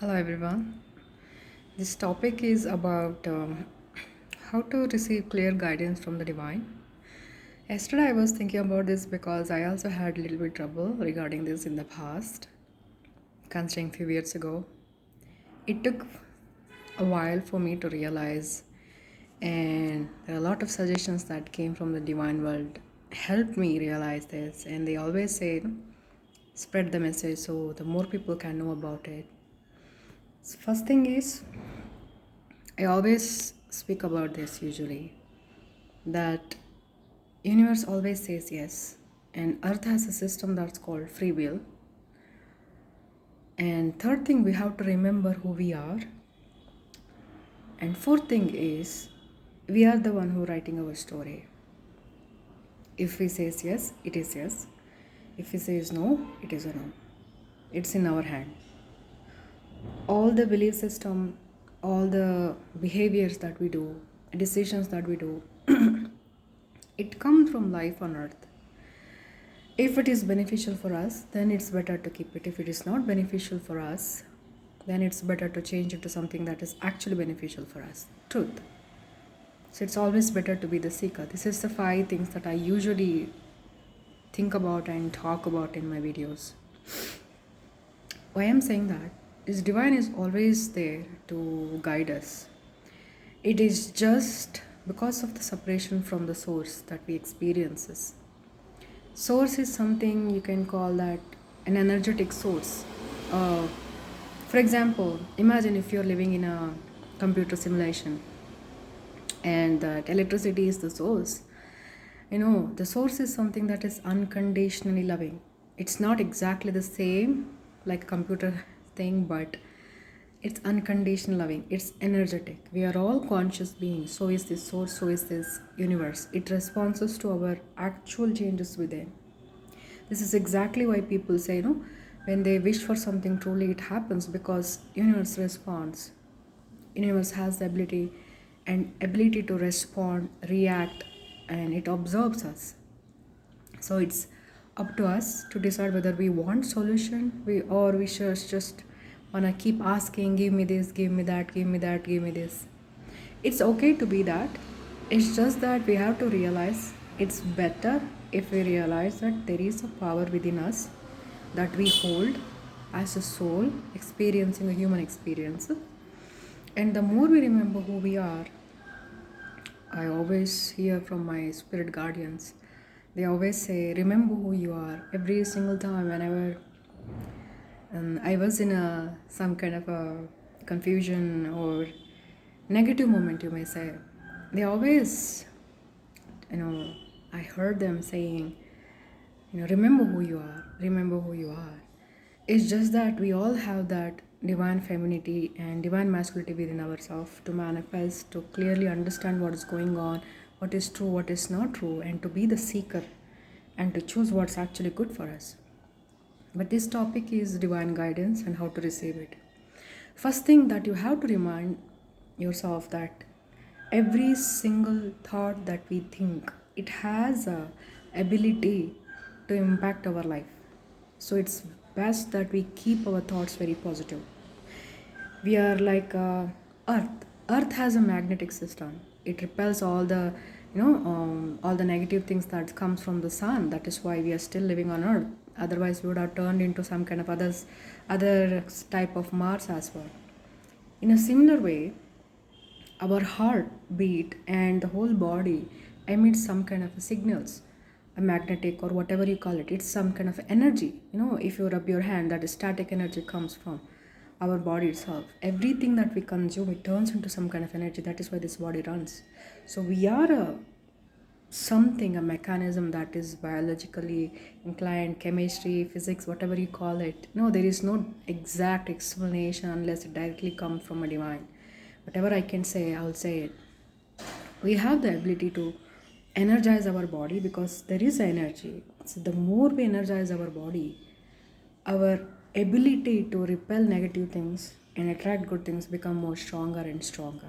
Hello, everyone. This topic is about how to receive clear guidance from the divine. Yesterday, I was thinking about this because I also had a little bit trouble regarding this in the past, considering few years ago. It took a while for me to realize, and there are a lot of suggestions that came from the divine world helped me realize this. And they always say, spread the message so the more people can know about it. So first thing is, I always speak about this usually that universe always says yes, and earth has a system that's called free will. And third thing, we have to remember who we are. And fourth thing is, we are the one who writing our story. If we says yes, it is yes. If we says no, it is a no. It's in our hand. All the belief system, all the behaviors that we do, decisions that we do, it comes from life on earth. If it is beneficial for us, then it's better to keep it. If it is not beneficial for us, then it's better to change it to something that is actually beneficial for us. Truth. So it's always better to be the seeker. This is the 5 things that I usually think about and talk about in my videos. Why I'm saying that is divine is always there to guide us. It is just because of the separation from the source that we experiences. Source is something you can call that an energetic source. Uh, for example, imagine if you're living in a computer simulation and that electricity is the source. The source is something that is unconditionally loving. It's not exactly the same like a computer thing, but it's unconditional loving. It's energetic. We are all conscious beings. So is this source, so is this universe. It responds to our actual changes within. This is exactly why people say, when they wish for something, truly it happens because universe responds. Universe has the ability to respond, react, and it observes us. So it's up to us to decide whether we want solution or we just wanna keep asking, give me this, give me that, give me that, give me this. It's okay to be that. It's just that we have to realize it's better if we realize that there is a power within us that we hold as a soul experiencing a human experience. And the more we remember who we are, I always hear from my spirit guardians, they always say, remember who you are. Every single time, whenever I was in some kind of a confusion or negative moment, you may say, they always, I heard them saying, remember who you are, remember who you are. It's just that we all have that divine femininity and divine masculinity within ourselves to manifest, to clearly understand what is going on, what is true, what is not true, and to be the seeker and to choose what's actually good for us. But this topic is divine guidance and how to receive it. First thing that you have to remind yourself that every single thought that we think, it has a ability to impact our life. So it's best that we keep our thoughts very positive. We are like earth. Earth has a magnetic system. It repels all the negative things that comes from the sun. That is why we are still living on earth. Otherwise we would have turned into some kind of other type of Mars as well. In a similar way, our heart beat and the whole body emits some kind of signals, a magnetic or whatever you call it. It's some kind of energy. If you rub your hand, that static energy comes from our body itself. Everything that we consume, it turns into some kind of energy. That is why this body runs. So we are a mechanism that is biologically inclined, chemistry, physics, whatever you call it. No, there is no exact explanation unless it directly comes from a divine. Whatever I can say, I'll say it. We have the ability to energize our body because there is energy. So the more we energize our body, our ability to repel negative things and attract good things become more stronger and stronger.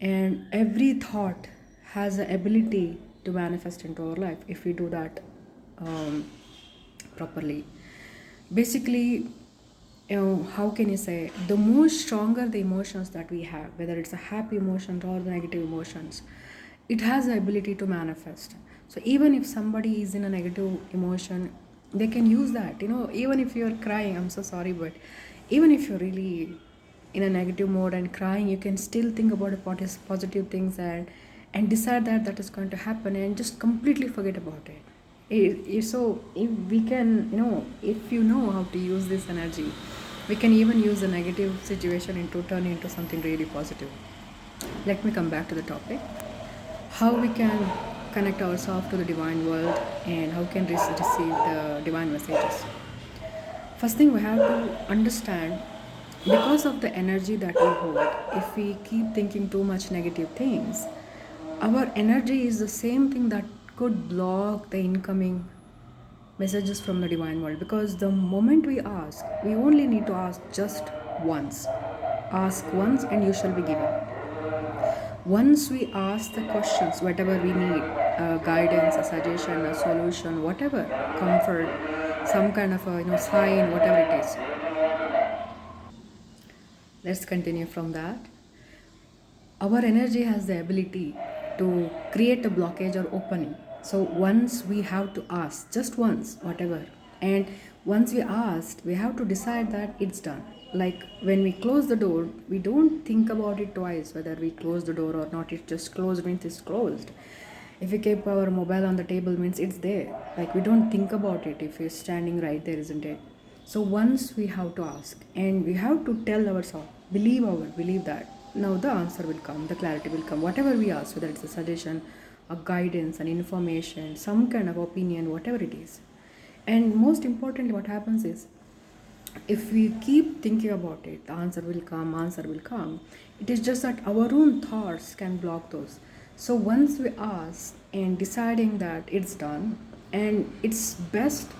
And every thought has the ability to manifest into our life if we do that properly. Basically, how can you say, the more stronger the emotions that we have, whether it's a happy emotion or the negative emotions, it has the ability to manifest. So even if somebody is in a negative emotion, they can use that, even if you're crying, I'm so sorry, but even if you're really in a negative mode and crying, you can still think about the positive things, and decide that that is going to happen, and just completely forget about it. So if we can, if you know how to use this energy, we can even use a negative situation into turn into something really positive. Let me come back to the topic. How we can connect ourselves to the divine world, and how can receive the divine messages. First thing we have to understand, because of the energy that we hold, if we keep thinking too much negative things, our energy is the same thing that could block the incoming messages from the divine world. Because the moment we ask, we only need to ask just once. Ask once and you shall be given. Once we ask the questions, whatever we need, guidance, a suggestion, a solution, whatever, comfort, some kind of a sign, whatever it is. Let's continue from that. Our energy has the ability to create a blockage or opening. So once we have to ask, just once, whatever, and once we asked, we have to decide that it's done. Like when we close the door, we don't think about it twice whether we close the door or not. It just closed means it's closed. If we keep our mobile on the table means it's there. Like we don't think about it if it's standing right there, isn't it? So once we have to ask, and we have to tell ourselves, believe that. Now the answer will come, the clarity will come. Whatever we ask, whether it's a suggestion, a guidance, an information, some kind of opinion, whatever it is. And most importantly, what happens is, if we keep thinking about it, the answer will come, answer will come. It is just that our own thoughts can block those. So once we ask and deciding that it's done, and it's best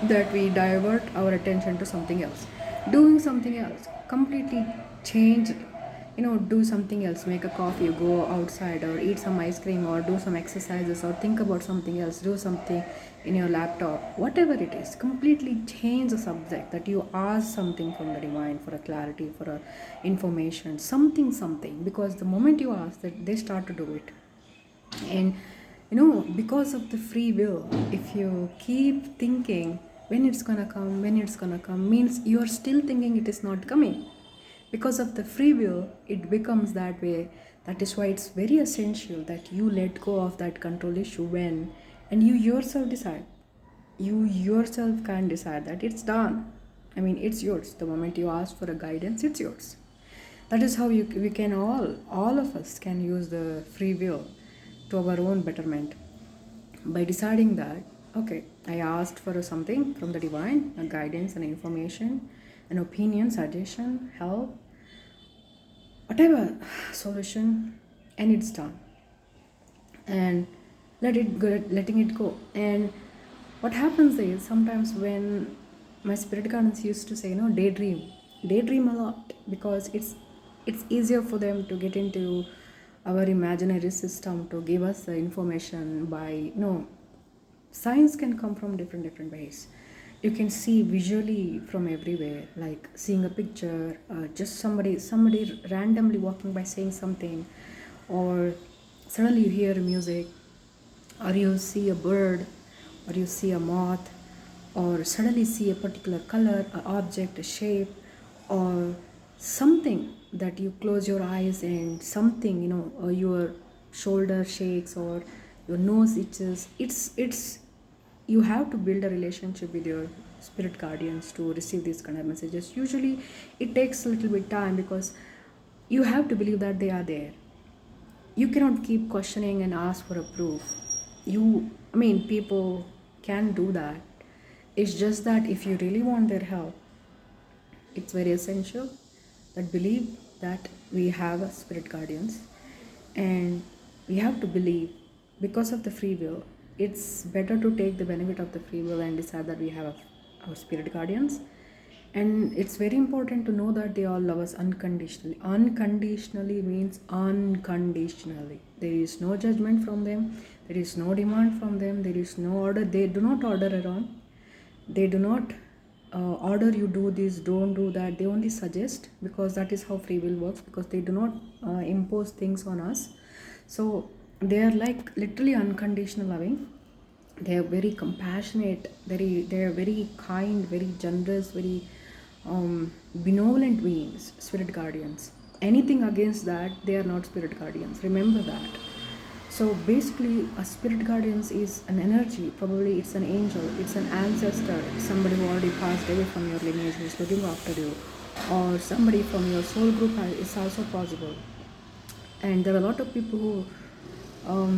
that we divert our attention to something else, doing something else, completely change, do something else, make a coffee, go outside, or eat some ice cream, or do some exercises, or think about something else, do something in your laptop, whatever it is, completely change the subject, that you ask something from the divine for a clarity, for a information, something, because the moment you ask that, they start to do it. And because of the free will, if you keep thinking when it's gonna come means you are still thinking it is not coming. Because of the free will, it becomes that way. That is why it's very essential that you let go of that control issue, when and you yourself decide. You yourself can decide that it's done. I mean, it's yours. The moment you ask for a guidance, it's yours. That is how we can all of us can use the free will to our own betterment, by deciding that, okay, I asked for something from the divine, a guidance, an information, an opinion, suggestion, help, whatever solution, and it's done. And letting it go. And what happens is, sometimes when my spirit guardians used to say, daydream a lot, because it's easier for them to get into our imaginary system to give us the information. By science can come from different ways. You can see visually from everywhere, like seeing a picture, just somebody randomly walking by saying something, or suddenly you hear music, or you see a bird, or you see a moth, or suddenly see a particular color, an object, a shape, or something, that you close your eyes and something, or your shoulder shakes, or your nose itches. It's You have to build a relationship with your spirit guardians to receive these kind of messages. Usually it takes a little bit time, because you have to believe that they are there. You cannot keep questioning and ask for a proof. People can do that. It's just that if you really want their help, it's very essential that believe that we have a spirit guardians, and we have to believe. Because of the free will, it's better to take the benefit of the free will and decide that we have our spirit guardians. And it's very important to know that they all love us unconditionally. Unconditionally means unconditionally. There is no judgment from them, there is no demand from them, there is no order. They do not order around, they do not order you do this, don't do that. They only suggest, because that is how free will works, because they do not impose things on us. So they are like literally unconditional loving. They are very compassionate, they are very kind, very generous, very benevolent beings, spirit guardians. Anything against that, they are not spirit guardians. Remember that. So basically, a spirit guardians is an energy. Probably it's an angel, it's an ancestor, somebody who already passed away from your lineage who is looking after you, or somebody from your soul group is also possible. And there are a lot of people who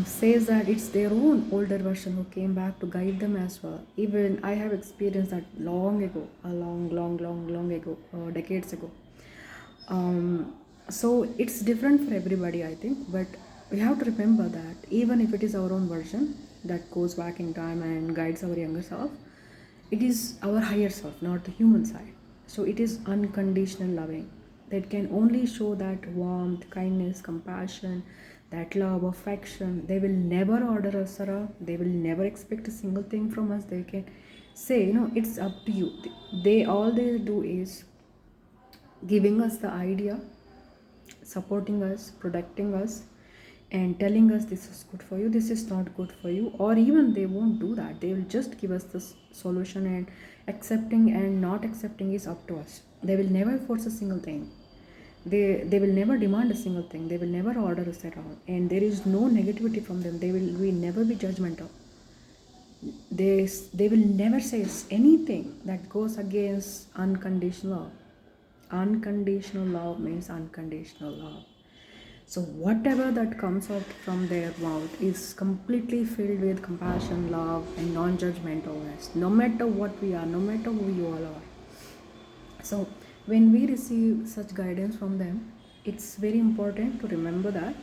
says that it's their own older version who came back to guide them as well. Even I have experienced that long ago, a long ago, decades ago. So it's different for everybody, I think, but we have to remember that even if it is our own version that goes back in time and guides our younger self, it is our higher self, not the human side. So it is unconditional loving that can only show that warmth, kindness, compassion, that love, affection. They will never order us around. They will never expect a single thing from us. They can say, it's up to you. They all they do is giving us the idea, supporting us, protecting us, and telling us this is good for you, this is not good for you. Or even they won't do that. They will just give us the solution, and accepting and not accepting is up to us. They will never force a single thing. They will never demand a single thing. They will never order us around, and there is no negativity from them. They will never be judgmental. They will never say anything that goes against unconditional love. Unconditional love means unconditional love. So whatever that comes out from their mouth is completely filled with compassion, love, and non-judgmentalness. No matter what we are, no matter who you all are. So when we receive such guidance from them, it's very important to remember that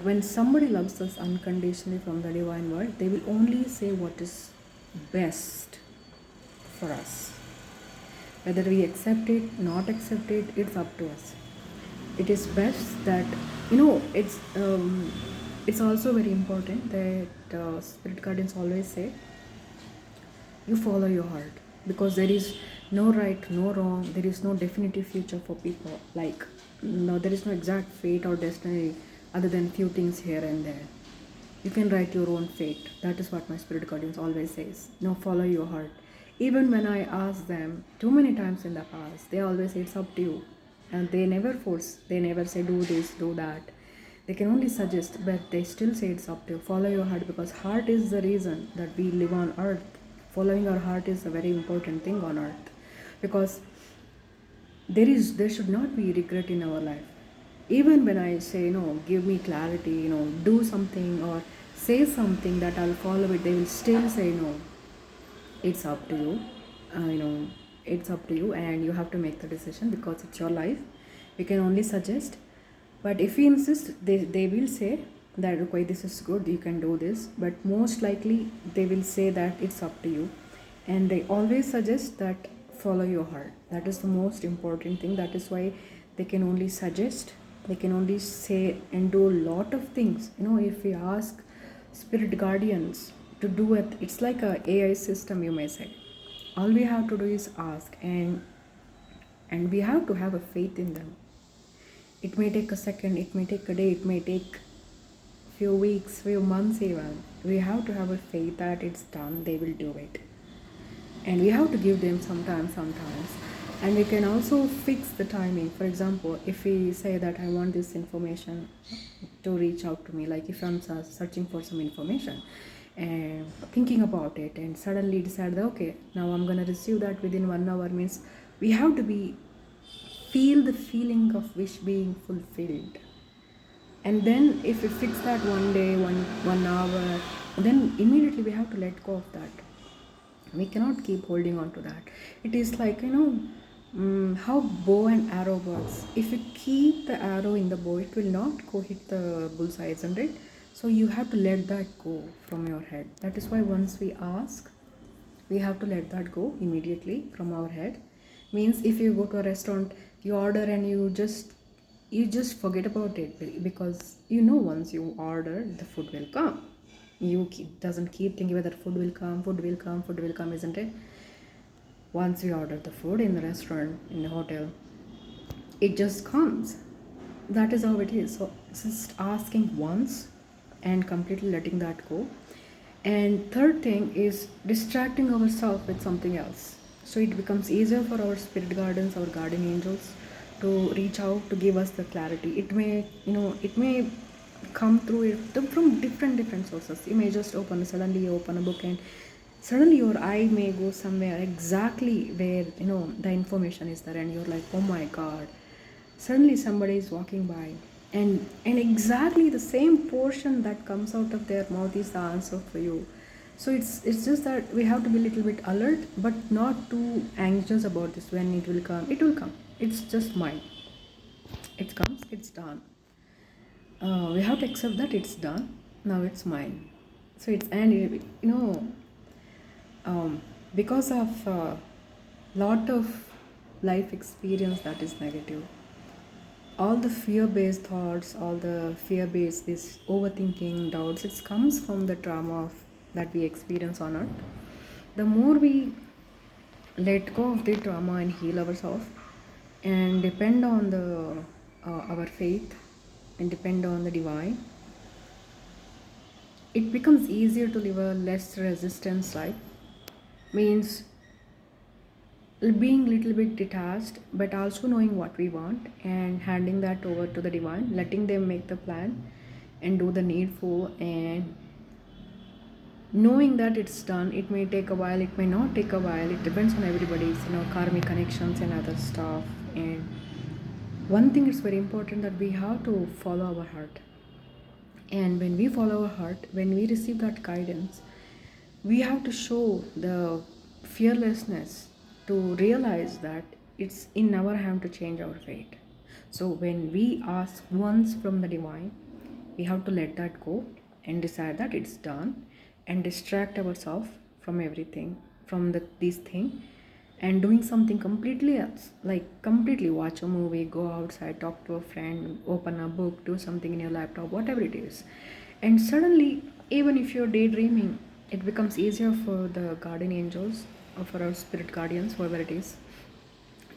when somebody loves us unconditionally from the divine world, they will only say what is best for us. Whether we accept it, not accept it, it's up to us. It is best that it's also very important that spirit guardians always say you follow your heart, because there is no right, no wrong. There is no definitive future for people. Like, no, there is no exact fate or destiny other than few things here and there. You can write your own fate. That is what my spirit guardians always says. No, follow your heart. Even when I ask them too many times in the past, they always say it's up to you. And they never force. They never say do this, do that. They can only suggest, but they still say it's up to you. Follow your heart, because heart is the reason that we live on earth. Following our heart is a very important thing on earth, because there should not be regret in our life. Even when I say, give me clarity, do something or say something that I'll follow it, they will still say no. It's up to you. It's up to you, and you have to make the decision because it's your life. We can only suggest, but if we insist, they will say that okay, this is good, you can do this. But most likely they will say that it's up to you, and they always suggest that follow your heart. That is the most important thing. That is why they can only suggest, they can only say and do a lot of things. If we ask spirit guardians to do it, it's like a AI system, you may say. All we have to do is ask, and we have to have a faith in them. It may take a second, it may take a day, it may take few weeks, few months even. We have to have a faith that it's done, they will do it. And we have to give them sometimes. And we can also fix the timing. For example, if we say that I want this information to reach out to me, like if I'm searching for some information and thinking about it and suddenly decide that okay, now I'm going to receive that within 1 hour, means we have to feel the feeling of wish being fulfilled. And then if we fix that one day, one hour, then immediately we have to let go of that. We cannot keep holding on to that. It is like, how bow and arrow works. If you keep the arrow in the bow, it will not go hit the bullseye, isn't it? So you have to let that go from your head. That is why once we ask, we have to let that go immediately from our head. Means if you go to a restaurant, you order and you just forget about it, because once you order, the food will come. You doesn't keep thinking whether food will come, isn't it? Once we order the food in the restaurant, in the hotel, it just comes. That is how it is. So just asking once and completely letting that go. And third thing is distracting ourselves with something else. So it becomes easier for our spirit guardians, our guardian angels, to reach out to give us the clarity. It may come through it from different sources. You may just suddenly you open a book, and suddenly your eye may go somewhere exactly where the information is there, and you're like, oh my god, suddenly somebody is walking by, and exactly the same portion that comes out of their mouth is the answer for you. So it's just that we have to be a little bit alert, but not too anxious about this. When it will come, it will come. It's just mine. It comes, it's done. We have to accept that it's done. Now it's mine. So it's, and because of lot of life experience that is negative, all the fear-based thoughts, all the fear-based this overthinking, doubts, it comes from the trauma that we experience on earth. The more we let go of the trauma and heal ourselves and depend on the our faith and depend on the divine, it becomes easier to live a less resistance life. Means being little bit detached, but also knowing what we want and handing that over to the divine, letting them make the plan and do the needful, and knowing that it's done. It may take a while, it may not take a while, it depends on everybody's karmic connections and other stuff. And one thing is very important, that we have to follow our heart. And when we follow our heart, when we receive that guidance, we have to show the fearlessness to realize that it's in our hand to change our fate. So when we ask once from the divine, we have to let that go and decide that it's done, and distract ourselves from everything, from these things, and doing something completely else, like completely watch a movie, go outside, talk to a friend, open a book, do something in your laptop, whatever it is. And suddenly, even if you're daydreaming, it becomes easier for the guardian angels or for our spirit guardians, whoever it is,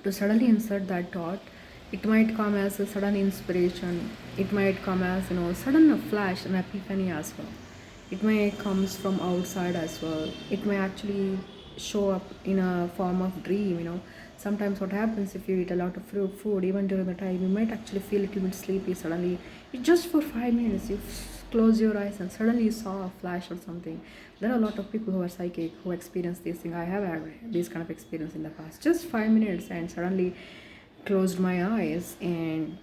to suddenly insert that thought. It might come as a sudden inspiration, it might come as sudden a flash, an epiphany as well. It may comes from outside as well. It may actually show up in a form of dream. Sometimes what happens, if you eat a lot of food, even during the time, you might actually feel a little bit sleepy. Suddenly, it just for 5 minutes, you close your eyes and suddenly you saw a flash or something. There are a lot of people who are psychic who experience these things. I have had this kind of experience in the past. Just 5 minutes, and suddenly closed my eyes, and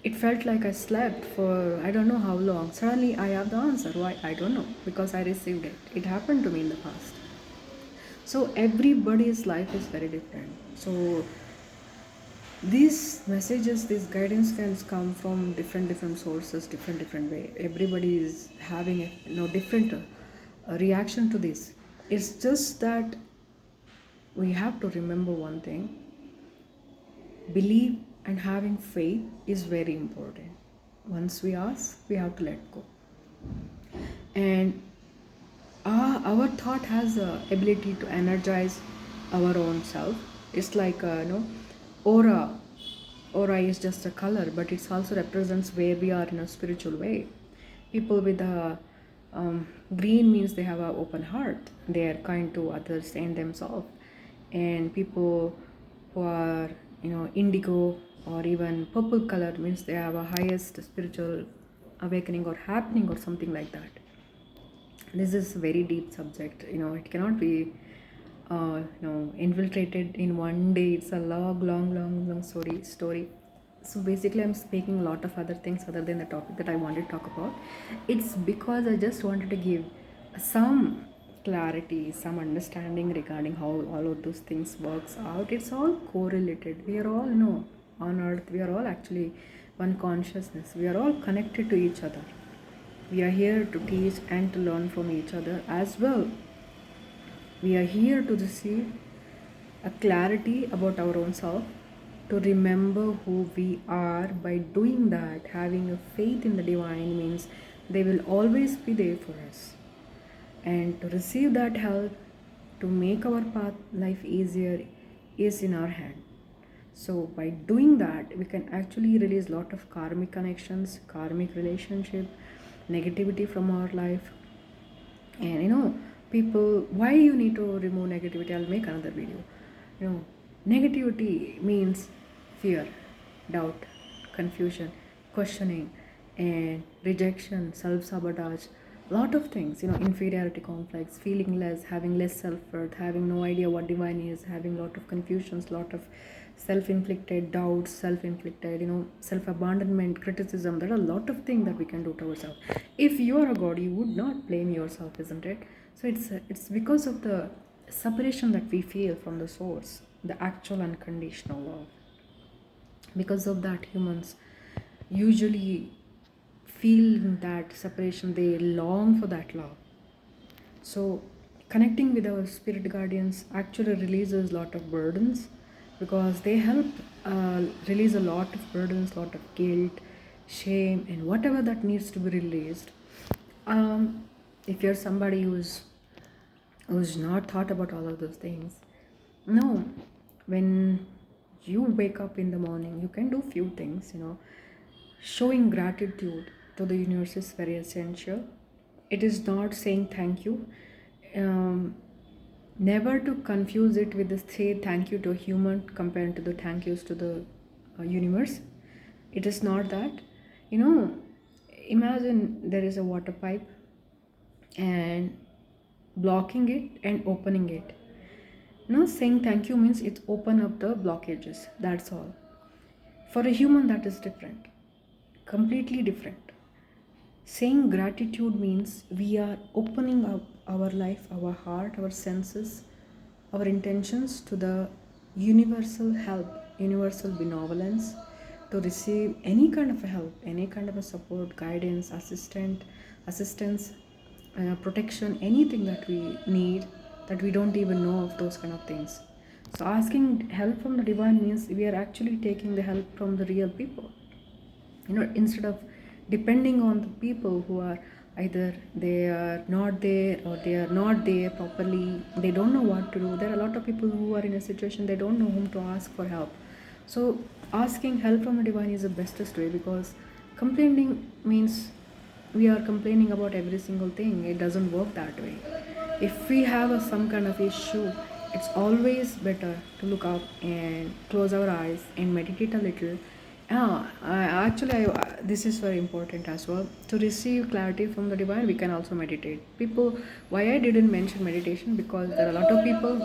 it felt like I slept for I don't know how long. Suddenly I have the answer. Why? I don't know. Because I received it. It happened to me in the past. So everybody's life is very different. So these messages, this guidance can come from different sources, different way. Everybody is having a different reaction to this. It's just that we have to remember one thing: belief and having faith is very important. Once we ask, we have to let go. And our thought has the ability to energize our own self. It's like aura. Aura is just a color, but it also represents where we are in a spiritual way. People with a green means they have an open heart. They are kind to others and themselves. And people who are indigo or even purple color means they have a highest spiritual awakening or happening or something like that. This is a very deep subject. It cannot be infiltrated in one day. It's a long story. So basically, I'm speaking a lot of other things other than the topic that I wanted to talk about. It's because I just wanted to give some clarity, some understanding regarding how all of those things works out. It's all correlated. We are all on earth. We are all actually one consciousness. We are all connected to each other. We are here to teach and to learn from each other as well. We are here to receive a clarity about our own self, to remember who we are. By doing that, having a faith in the divine means they will always be there for us. And to receive that help, to make our path life easier is in our hand. So by doing that, we can actually release lot of karmic connections, karmic relationship, negativity from our life. And people, why you need to remove negativity, I'll make another video. Negativity means fear, doubt, confusion, questioning, and rejection, self-sabotage, lot of things, inferiority complex, feeling less, having less self-worth, having no idea what divine is, having lot of confusions, lot of self-inflicted doubts, self-inflicted, self-abandonment, criticism. There are a lot of things that we can do to ourselves. If you are a god, you would not blame yourself, isn't it? So it's because of the separation that we feel from the source, the actual unconditional love. Because of that, humans usually feel that separation, they long for that love. So connecting with our spirit guardians actually releases a lot of burdens, because they help release a lot of burdens, lot of guilt, shame, and whatever that needs to be released. If you're somebody who's not thought about all of those things, no, when you wake up in the morning, you can do few things. Showing gratitude to the universe is very essential. It is not saying thank you. um, Never to confuse it with the say thank you to a human compared to the thank yous to the universe. It is not that. you know Imagine there is a water pipe, and blocking it and opening it. Saying thank you means it's open up the blockages, that's all. For a human, that is different, completely different. Saying gratitude means we are opening up our life, our heart, our senses, our intentions to the universal help, universal benevolence, to receive any kind of help, any kind of a support, guidance, assistance, protection, anything that we need, that we don't even know of those kind of things. So asking help from the divine means we are actually taking the help from the real people. Instead of depending on the people who are either they are not there or they are not there properly, they don't know what to do. There are a lot of people who are in a situation they don't know whom to ask for help. So asking help from the divine is the bestest way, because complaining means we are complaining about every single thing. It doesn't work that way. If we have some kind of issue, it's always better to look up and close our eyes and meditate a little. This is very important as well. To receive clarity from the divine, we can also meditate. People, why I didn't mention meditation, because there are a lot of people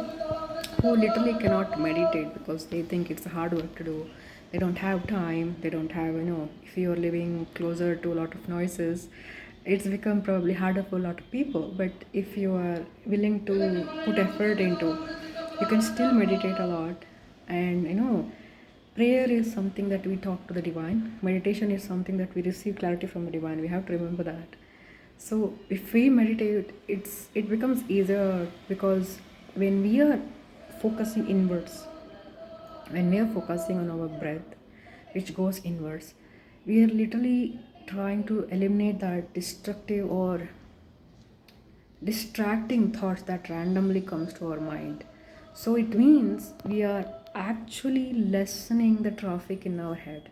who literally cannot meditate because they think it's a hard work to do. They don't have time. They don't have, if you're living closer to a lot of noises, it's become probably harder for a lot of people. But if you are willing to put effort into, you can still meditate a lot. And prayer is something that we talk to the divine. Meditation is something that we receive clarity from the divine. We have to remember that. So if we meditate, it becomes easier, because when we are focusing inwards, when we are focusing on our breath, which goes inwards, we are literally trying to eliminate that destructive or distracting thoughts that randomly comes to our mind. So it means we are actually lessening the traffic in our head.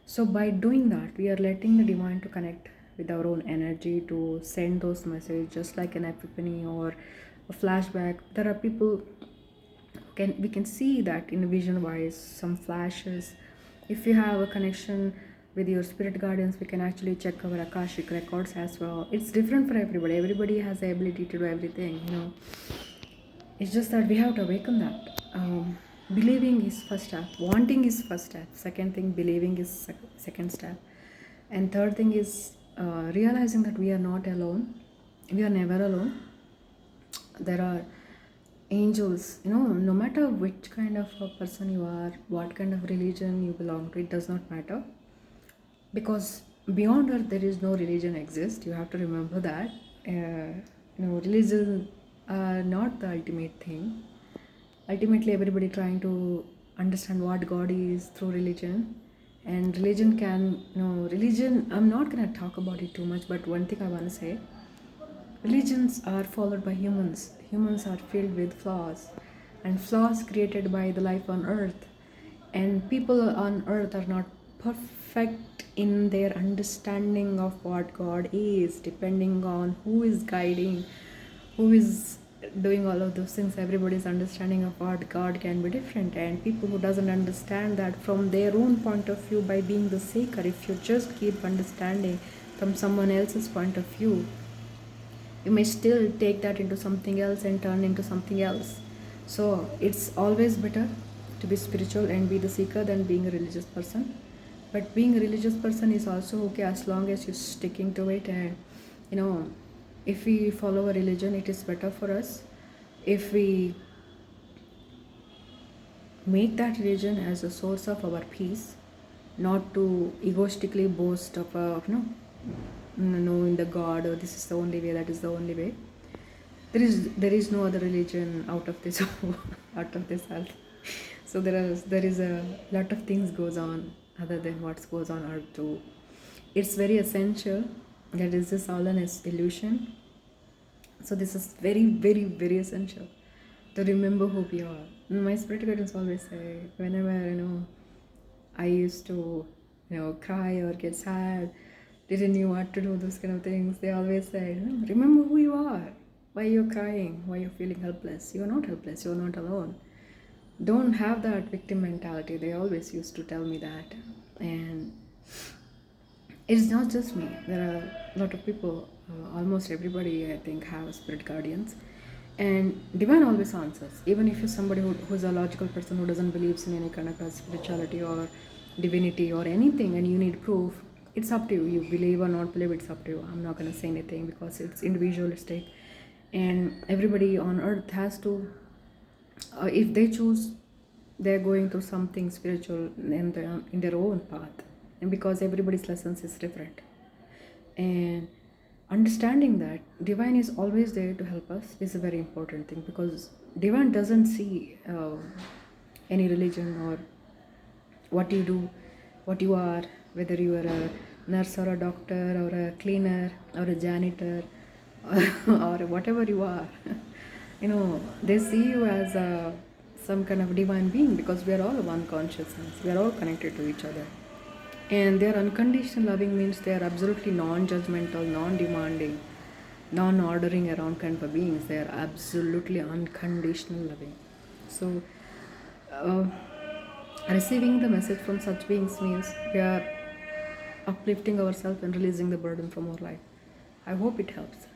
So by doing that, we are letting the divine to connect with our own energy, to send those messages, just like an epiphany or a flashback. There are people we can see that in vision wise, some flashes. If you have a connection with your spirit guardians, we can actually check our akashic records as well. It's different for everybody has the ability to do everything. It's just that we have to awaken that. Believing is first step, wanting is first step, second thing believing is second step, and third thing is realizing that we are not alone. We are never alone. There are angels. No matter which kind of a person you are, what kind of religion you belong to, it does not matter, because beyond earth there is no religion exists. You have to remember that. Religion are not the ultimate thing. Ultimately everybody trying to understand what god is through religion. And religion can, religion, I'm not going to talk about it too much, but one thing I want to say, religions are followed by humans. Humans are filled with flaws, and flaws created by the life on earth. And people on earth are not perfect in their understanding of what God is, depending on who is guiding, who is doing all of those things. Everybody's understanding of what God can be different, and people who doesn't understand that from their own point of view, by being the seeker, if you just keep understanding from someone else's point of view, you may still take that into something else and turn into something else. So it's always better to be spiritual and be the seeker than being a religious person. But being a religious person is also okay as long as you're sticking to it. And you know, if we follow a religion, it is better for us. If we make that religion as a source of our peace, not to egoistically boast of knowing the God, or this is the only way, that is the only way. There is no other religion out of this out of this earth. So there is a lot of things goes on other than what goes on earth too. It's very essential that is this all an illusion. So this is very, very, very essential to remember who we are. My spirit guides always say, whenever I used to cry or get sad, didn't know what to do, those kind of things, they always say, remember who you are. Why you're crying? Why you're feeling helpless? You're not helpless. You're not alone. Don't have that victim mentality. They always used to tell me that. And it's not just me. There are a lot of people, almost everybody, I think, have spirit guardians. And divine always answers. Even if you're somebody who's a logical person who doesn't believe in any kind of spirituality or divinity or anything, and you need proof, it's up to you. You believe or not believe, it's up to you. I'm not going to say anything because it's individualistic. And everybody on earth has to, if they choose, they're going through something spiritual in their own path. And because everybody's lessons is different. And understanding that divine is always there to help us is a very important thing, because divine doesn't see any religion or what you do, what you are, whether you are a nurse or a doctor or a cleaner or a janitor or whatever you are. They see you as some kind of divine being, because we are all one consciousness, we are all connected to each other. And their unconditional loving means they are absolutely non-judgmental, non-demanding, non-ordering around kind of beings. They are absolutely unconditional loving. So uh, receiving the message from such beings means we are uplifting ourselves and releasing the burden from our life. I hope it helps.